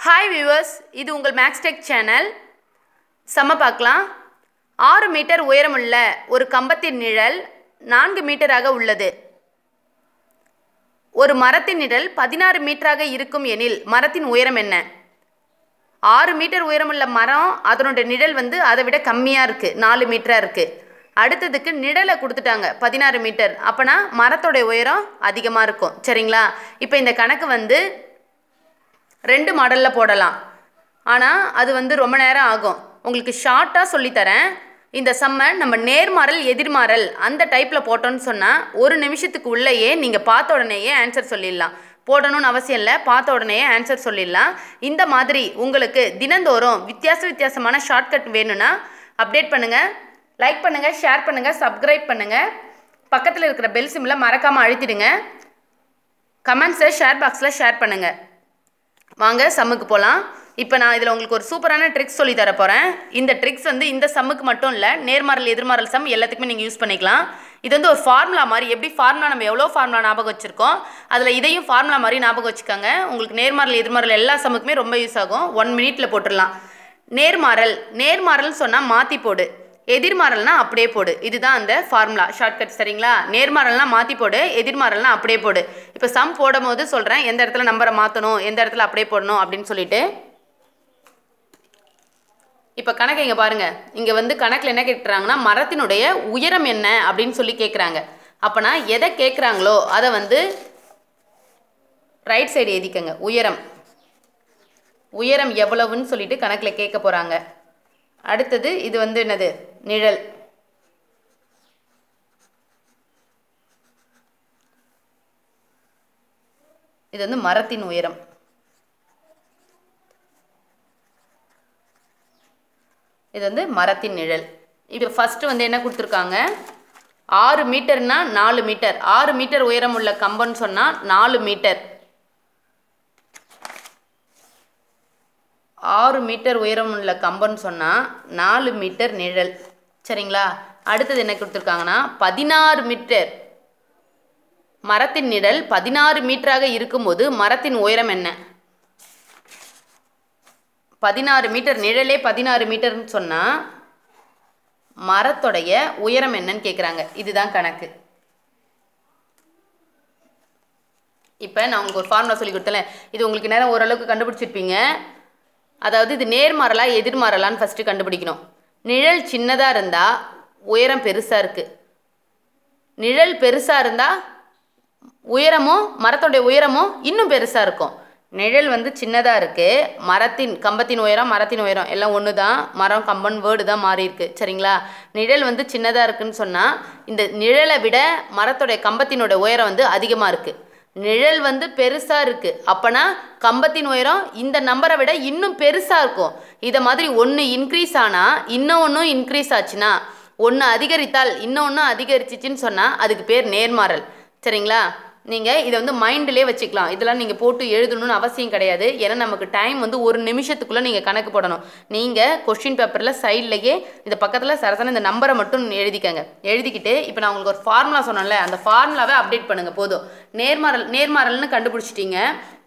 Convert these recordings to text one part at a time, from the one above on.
Hi viewers, இது உங்கள் maths tech channel. சம பார்க்கலாம். 6 மீட்டர் உயரமுள்ள ஒரு கம்பத்தின் நிழல் 4 மீட்டராக உள்ளது. ஒரு மரத்தின் நிழல் 16 மீட்டராக இருக்கும் எனில் மரத்தின் உயரம் என்ன? 6 மீட்டர் உயரமுள்ள மரம் அதனுடைய நிழல் அதை விட கம்மியாக இருக்குது, 4 மீட்டராக இருக்குது. அடுத்ததுக்கு நிழலை கொடுத்துட்டாங்க 16 மீட்டர், அப்போனா மரத்தோட உயரம் அதிகமாக இருக்கும். சரிங்களா? இப்போ இந்த கணக்கு 2 மாடலில் போடலாம். ஆனால் அது ரொம்ப நேரம் ஆகும். உங்களுக்கு ஷார்ட்டாக சொல்லித்தரேன். இந்த சம்மை நம்ம நேர்மாறல் எதிர்மாறல் அந்த டைப்பில் போட்டோன்னு சொன்னால் 1 நிமிஷத்துக்கு உள்ளேயே நீங்கள் பார்த்த உடனேயே ஆன்சர் சொல்லிடலாம். போடணும்னு அவசியம் இல்லை, பார்த்த உடனேயே ஆன்சர் சொல்லிடலாம். இந்த மாதிரி உங்களுக்கு தினந்தோறும் வித்தியாசமான ஷார்ட்கட் வேணும்னா அப்டேட் பண்ணுங்கள், லைக் பண்ணுங்கள், ஷேர் பண்ணுங்கள், சப்ஸ்கிரைப் பண்ணுங்கள். பக்கத்தில் இருக்கிற பெல் சிம்மில் மறக்காமல் அழுத்திடுங்க. கமெண்ட்ஸை ஷேர் பாக்ஸில் ஷேர் பண்ணுங்கள். வாங்க சம்முக்கு போகலாம். இப்போ நான் இதில் உங்களுக்கு ஒரு சூப்பரான ட்ரிக்ஸ் சொல்லி தர போகிறேன். இந்த ட்ரிக்ஸ் இந்த சம்முக்கு மட்டும் இல்லை, நேர்மாறல் எதிர்மாறல் சம் எல்லாத்துக்குமே நீங்கள் யூஸ் பண்ணிக்கலாம். இது ஒரு ஃபார்முலா மாதிரி. எப்படி ஃபார்முலா நம்ம எவ்வளோ ஃபார்முலா ஞாபகம் வச்சுருக்கோம், அதில் இதையும் ஃபார்முலா மாதிரி ஞாபகம் வச்சுக்கோங்க. உங்களுக்கு நேர்மாறல் எதிர்மாறல் எல்லா சம்முக்குமே ரொம்ப யூஸ் ஆகும். 1 மினிட்டில் போட்டுடலாம். நேர்மாறல்னு சொன்னால் மாற்றி போடு, எதிர்மாறல்னா அப்படியே போடு. இதுதான் அந்த ஃபார்முலா ஷார்ட்கட். சரிங்களா? நேர்மாறல்னா மாற்றி போடு, எதிர்மாறல்னா அப்படியே போடு. இப்போ சம் போடும் போது சொல்கிறேன் எந்த இடத்துல நம்பரை மாற்றணும், எந்த இடத்துல அப்படியே போடணும் அப்படின்னு சொல்லிட்டு. இப்போ கணக்கு இங்கே பாருங்கள். இங்கே கணக்கில் என்ன கேட்குறாங்கன்னா மரத்தினுடைய உயரம் என்ன அப்படின்னு சொல்லி கேட்குறாங்க. அப்போனா எதை கேட்குறாங்களோ அதை ரைட் சைடு எழுதிக்கங்க. உயரம் எவ்வளவுன்னு சொல்லிட்டு கணக்கில் கேட்க போகிறாங்க. அடுத்தது இது என்னது? நிழல். இது மரத்தின் உயரம். இது மரத்தின் நிழல். இது ஃபர்ஸ்ட் என்ன கொடுத்துருக்காங்க? 6 மீட்டர்னா 4 மீட்டர். 6 மீட்டர் உயரம் உள்ள கம்பம்னு சொன்னால் 4 மீட்டர். 6 மீட்டர் உயரம் உள்ள கம்பம்னு சொன்னால் 4 மீட்டர் நிழல். சரிங்களா? அடுத்தது என்ன கொடுத்துருக்காங்கன்னா 16 மீட்டர். மரத்தின் நிழல் 16 மீட்டராக இருக்கும்போது மரத்தின் உயரம் என்ன? 16 மீட்டர் நிழலே 16 மீட்டர்னு சொன்னால் மரத்தோடைய உயரம் என்னன்னு கேட்குறாங்க. இதுதான் கணக்கு. இப்போ நான் உங்களுக்கு ஒரு ஃபார்முலா சொல்லி கொடுத்தேன். இது உங்களுக்கு நேரம் ஓரளவுக்கு கண்டுபிடிச்சிருப்பீங்க. அதாவது இது நேர்மாறலா எதிர்மாறலான்னு ஃபஸ்ட்டு கண்டுபிடிக்கணும். நிழல் சின்னதாக இருந்தால் உயரம் பெருசாக இருக்குது. நிழல் பெருசாக இருந்தால் உயரமும் மரத்தோடைய உயரமும் இன்னும் பெருசாக இருக்கும். நிழல் சின்னதாக இருக்குது, கம்பத்தின் உயரம் மரத்தின் உயரம் எல்லாம் ஒன்று தான். மரம் கம்பன் வேர்டு தான் மாறி இருக்கு. சரிங்களா? நிழல் சின்னதாக இருக்குன்னு சொன்னால் இந்த நிழலை விட மரத்தோடைய கம்பத்தினோட உயரம் அதிகமாக இருக்குது. நிழல் பெருசாக இருக்குது, அப்போனா கம்பத்தின் உயரம் இந்த நம்பரை விட இன்னும் பெருசாக இருக்கும். இதை மாதிரி ஒன்று இன்க்ரீஸ் ஆனால் இன்னொன்றும் இன்க்ரீஸ் ஆச்சுன்னா, ஒன்று அதிகரித்தால் இன்னொன்று அதிகரிச்சிச்சின்னு சொன்னால் அதுக்கு பேர் நேர்மாறல். சரிங்களா? நீங்கள் இதை மைண்டிலே வச்சுக்கலாம். இதெல்லாம் நீங்கள் போட்டு எழுதணும்னு அவசியம் கிடையாது. ஏன்னா நமக்கு டைம் 1 நிமிஷத்துக்குள்ளே நீங்கள் கணக்கு போடணும். நீங்கள் கொஸ்டின் பேப்பரில் சைட்லேயே இந்த பக்கத்தில் சரசன இந்த நம்பரை மட்டும் எழுதிக்கங்க. எழுதிக்கிட்டு இப்போ நான் உங்களுக்கு ஒரு ஃபார்முலா சொன்னேன்ல, அந்த ஃபார்முலாவை அப்டேட் பண்ணுங்கள். போதும். நேர்மாறல்னு கண்டுபிடிச்சிட்டிங்க.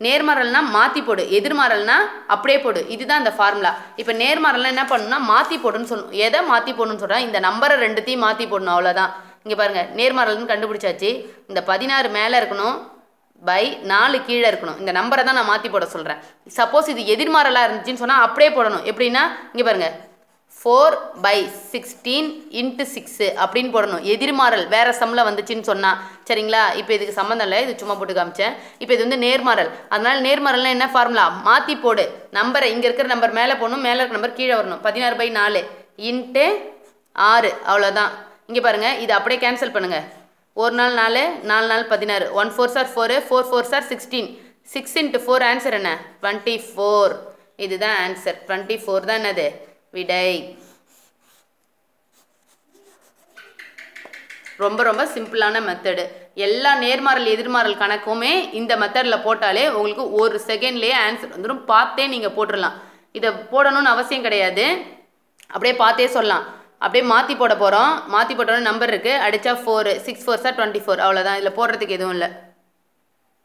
நேர்மாறல்னா மாற்றி போடு, எதிர்மாறல்னா அப்படியே போடு. இதுதான் அந்த ஃபார்முலா. இப்போ நேர்மாறல்னா என்ன பண்ணணும்னா மாற்றி போடுன்னு சொல்லணும். எதை மாற்றி போடணும்னு சொல்கிறேன், இந்த நம்பரை 2த்தையும் மாற்றி போடணும். அவ்வளோதான். இங்கே பாருங்கள், நேர்மாறல்னு கண்டுபிடிச்சாச்சு. இந்த 16 மேலே இருக்கணும், பை 4 கீழே இருக்கணும். இந்த நம்பரை தான் நான் மாற்றி போட சொல்கிறேன். சப்போஸ் இது எதிர்மாறலாக இருந்துச்சுன்னு சொன்னால் அப்படியே போடணும். எப்படின்னா இங்கே பாருங்கள், 4/16 × 6 அப்படின்னு போடணும். எதிர்மாறல் வேறு சம்மில் வந்துச்சுன்னு சொன்னால். சரிங்களா? இப்போ இதுக்கு சம்மந்தம் இல்லை, இது சும்மா போட்டு காமிச்சேன். இப்போ இது நேர்மாறல். அதனால் நேர்மாறல்னா என்ன ஃபார்முலா? மாற்றி போடு. நம்பரை இங்கே இருக்கிற நம்பர் மேலே போடணும், மேலே இருக்கிற நம்பர் கீழே வரணும். 16/4 × 6 அவ்வளோதான். இங்கே பாருங்கள், இது அப்படியே கேன்சல் பண்ணுங்கள். 1 நாள் 4, 4 நாள் 16, 1 4s are 4, 4 4s are 16, 6 × 4 answer என்ன? 24. இதுதான் ஆன்சர். 24 தான் என்னது? விடை. ரொம்ப சிம்பிளான மெத்தடு. எல்லா நேர்மாறல் எதிர்மாறல் கணக்குமே இந்த மெத்தடில் போட்டாலே உங்களுக்கு 1 செகண்ட்லேயே ஆன்சர் வந்துடும். பார்த்தே நீங்கள் போட்டுடலாம். இதை போடணும்னு அவசியம் கிடையாது, அப்படியே பார்த்தே சொல்லலாம். அப்படியே மாற்றி போட போகிறோம். மாற்றி போட்டோன்னு நம்பர் இருக்குது, அடித்தா 4, 6 4s are 24. அவ்வளோதான். இதில் போடுறதுக்கு எதுவும் இல்லை.